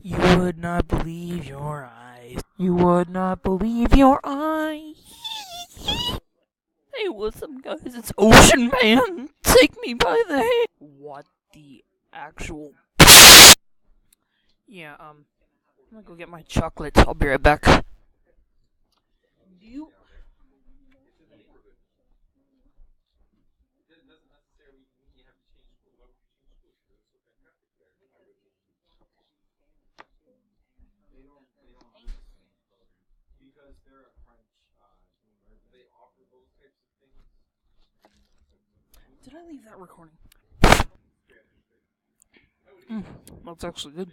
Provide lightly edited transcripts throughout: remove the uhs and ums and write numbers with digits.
You would not believe your eyes. You would not believe your eyes. Hey, what's up, guys? It's Ocean Man. Take me by the hand. What the actual? Yeah, I'm gonna go get my chocolate. I'll be right back. Do you? Did I leave that recording? That's actually good.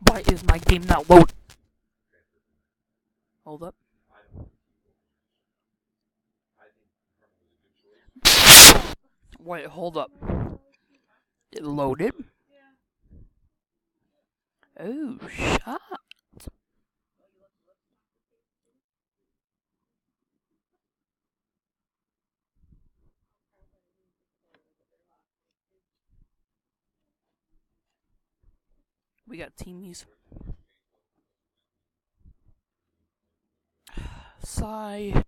Why is my game not loading? Hold up. Wait, hold up. It loaded? Oh, shot. We got teamies. Sigh.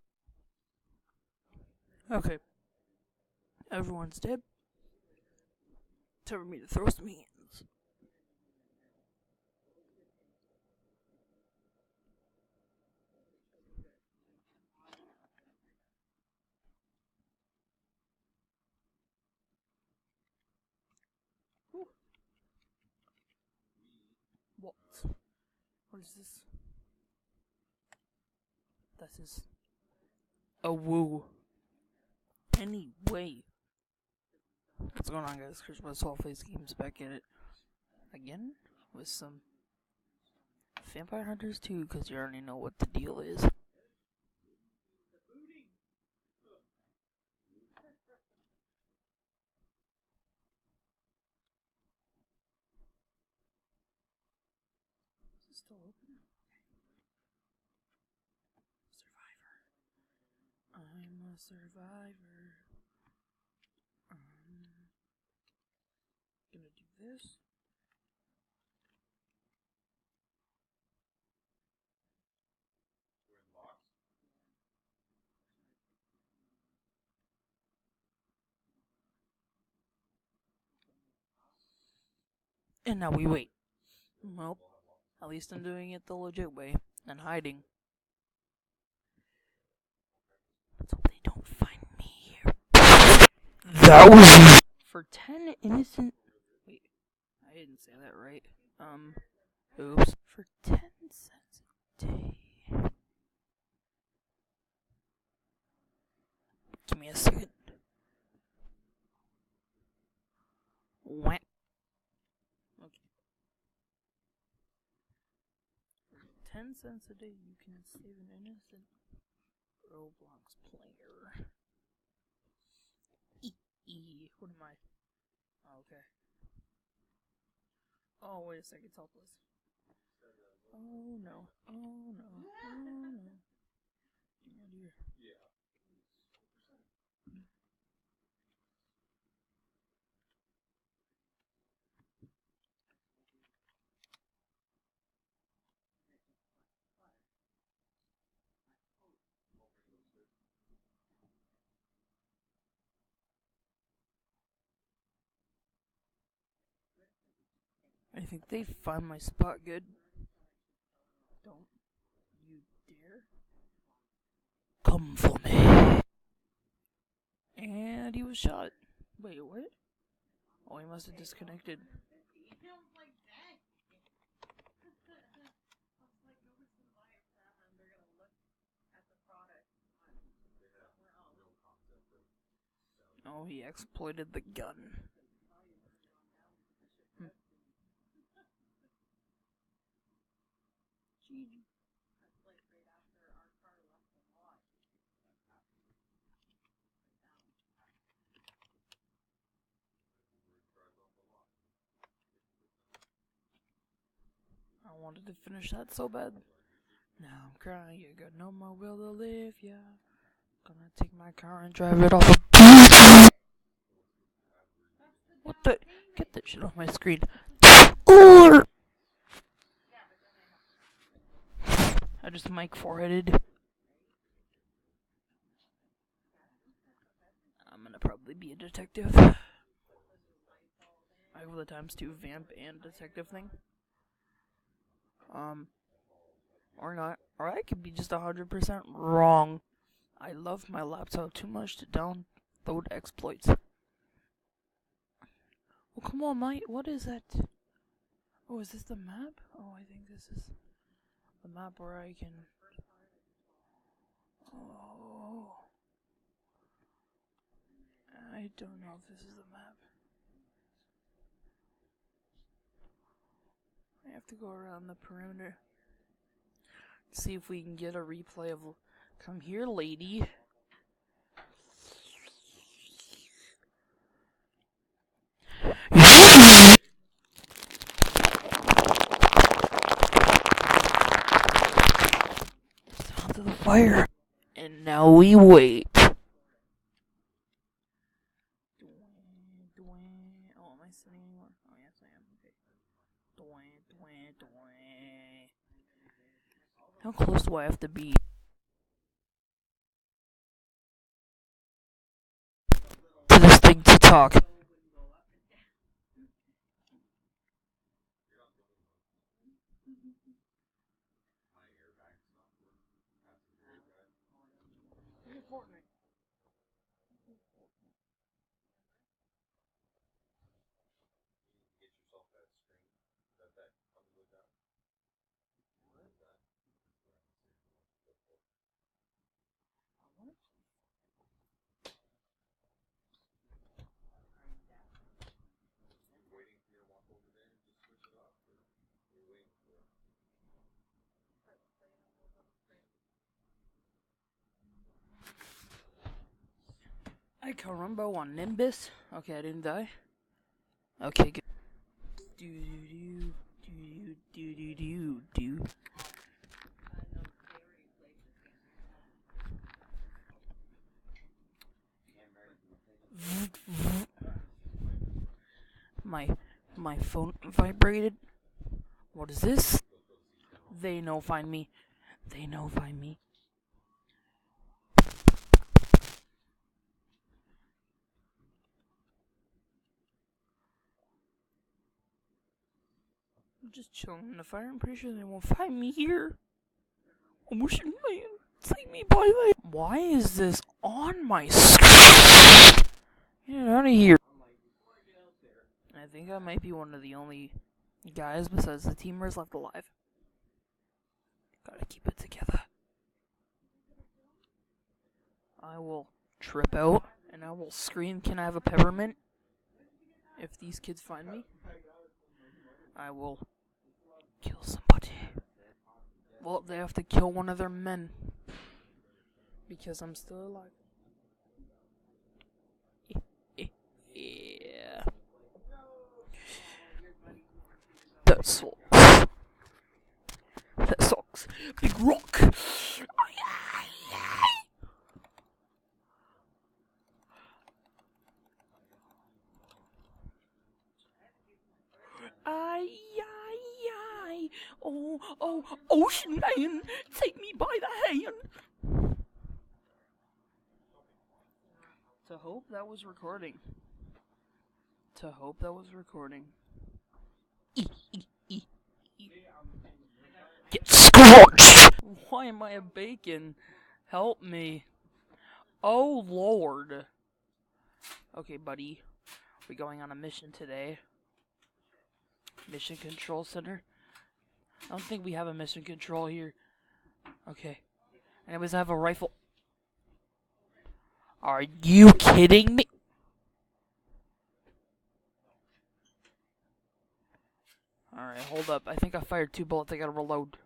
Okay. Everyone's dead. Time for me to throw some hands. Ooh. What? What is this? This is a woo. Anyway. What's going on, guys? Christmas Soul Face Games back at it again with some Vampire Hunters 2, because you already know what the deal is. Is it still open? Survivor. I'm a survivor. Gonna do this. And now we wait. Well, at least I'm doing it the legit way and hiding. Let's hope they don't find me here. That was for 10 innocent. Wait, I didn't say that right. Oops. For 10 cents a day. Give me a second. What? Okay. For 10 cents a day, you can save an innocent R0blOx player. What am I? Oh, okay. Oh, wait a second, it's helpless. Oh no. Oh no. Oh no. Oh dear. I think they find my spot good. Don't you dare come for me. And he was shot. Wait, what? Oh, he must have disconnected. Oh, he exploited the gun. I wanted to finish that so bad. Now I'm crying, you got no more will to live, yeah. Gonna take my car and drive it off a. What the? Get the. shit off my screen. I just mic foreheaded. I'm gonna probably be a detective. I have the times to vamp and detective thing. Or not. Or I could be just 100% wrong. I love my laptop too much to download exploits. Oh, come on, mate. What is that? Oh, is this the map? Oh, I think this is the map where I can... Oh... I don't know if this is the map. I have to go around the perimeter. See if we can get a replay of... Come here, lady. Sounds of the fire. And now we wait. Oh, am I sitting anymore? Oh, yes, I am. Okay. How close do I have to be to this thing to talk? I carumbo on Nimbus. Okay, I didn't die. Okay, good. Do. My phone vibrated. What is this? They know find me. They know find me. I'm just chilling in the fire. I'm pretty sure they won't find me here. Oh shit, man. Take me by the... Why is this on my screen? Get out of here. I think I might be one of the only guys besides the teamers left alive. Gotta keep it together. I will trip out and I will scream, "Can I have a peppermint?" If these kids find me, I will kill somebody. Well, they have to kill one of their men because I'm still alive. Yeah. That sucks. That sucks. Big rock. Oh, ocean man, take me by the hand. To hope that was recording. Get scorched! Why am I a bacon? Help me. Oh, Lord. Okay, buddy. We're going on a mission today. Mission Control Center. I don't think we have a mission control here. Okay. Anyways, I have a rifle. Are you kidding me? Alright, hold up. I think I fired 2 bullets. I gotta reload.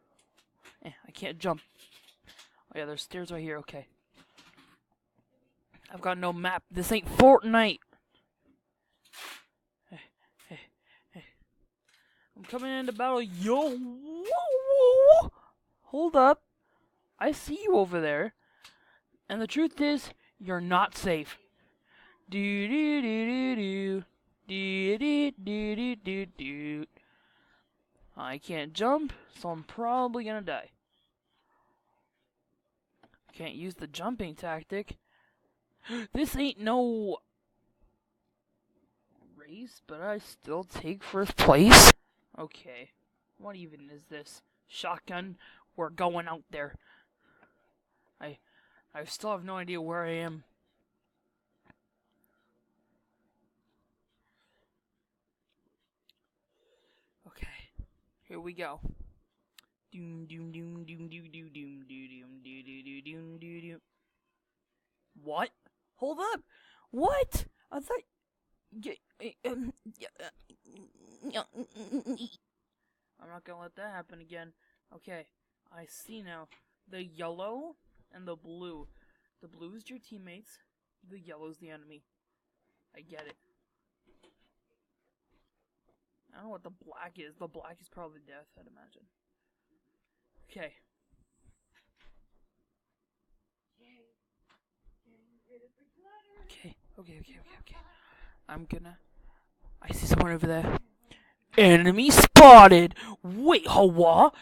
I can't jump. Oh yeah, there's stairs right here. Okay. I've got no map. This ain't Fortnite. Hey. I'm coming into battle. Yo. Whoa. Hold up. I see you over there. And the truth is, you're not safe. Do. I can't jump, so I'm probably gonna die. Can't use the jumping tactic. This ain't no race, but I still take first place. Okay, what even is this? Shotgun, we're going out there. I still have no idea where I am. Okay, here we go. Doom doom doom doom doom doom doom doom doom doom doom doom. What? Hold up! What? I thought. I'm not gonna let that happen again. Okay, I see now. The yellow and the blue. The blue's your teammates. The yellow's the enemy. I get it. I don't know what the black is. The black is probably death, I'd imagine. Okay. Okay. I see someone over there. Enemy spotted! Wait, Hawa!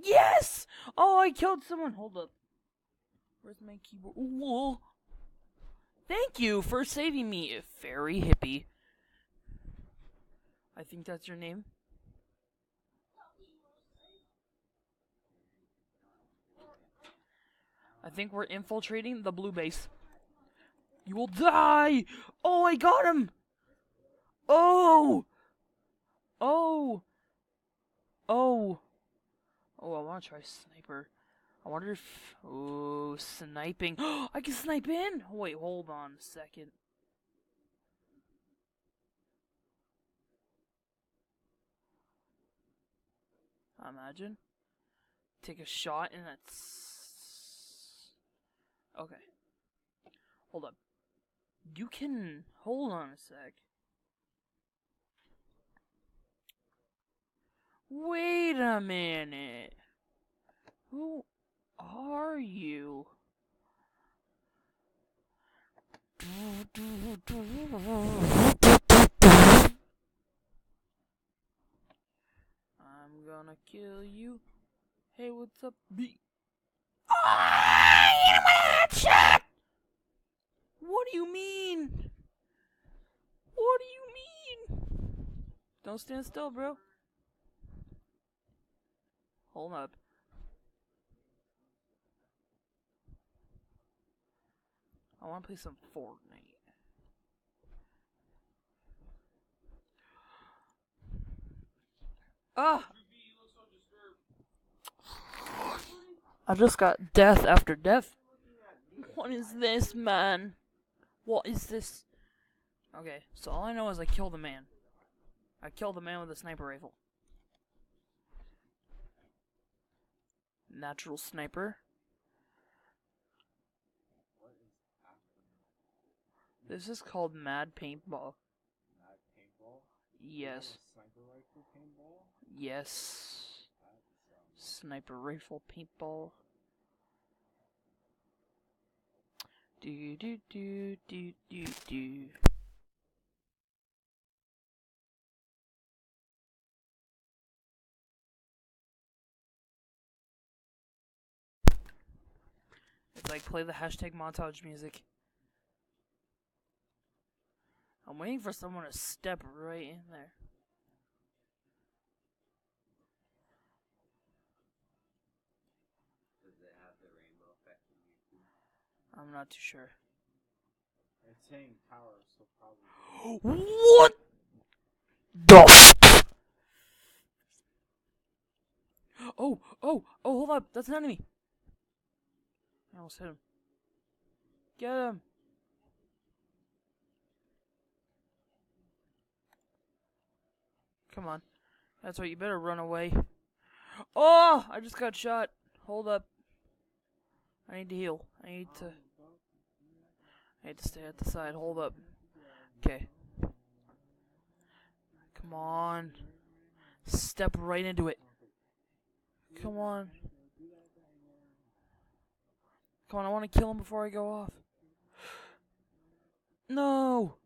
Yes! Oh, I killed someone. Hold up. Where's my keyboard? Whoa. Thank you for saving me, fairy hippie. I think that's your name. I think we're infiltrating the blue base. You will die! Oh, I got him! Oh, I want to try sniper. I wonder if... Oh, sniping. I can snipe in? Wait, hold on a second. Imagine. Take a shot and that's... Okay. Hold up. You can... Hold on a sec. Wait a minute. Who are you? I'm gonna kill you. Hey, what's up, B? Headshot! What do you mean? What do you mean? Don't stand still, bro. Hold up. I want to play some Fortnite. Ah! I just got death after death. What is this, man? What is this? Okay, so all I know is I killed a man. I killed a man with a sniper rifle. Natural sniper. This is called Mad Paintball. Mad Paintball? Yes. Sniper rifle paintball? Yes. Sniper rifle paintball. Do do do do do do. It's like play the hashtag montage music. I'm waiting for someone to step right in there. Does it have the rainbow effect in YouTube? I'm not too sure. It's saying power, so probably. What the Oh, hold up. That's an enemy. I almost hit him. Get him. Come on. That's right, you better run away. Oh, I just got shot. Hold up. I need to heal. I need to stay at the side. Hold up. Okay. Come on. Step right into it. Come on. Come on, I want to kill him before I go off. No!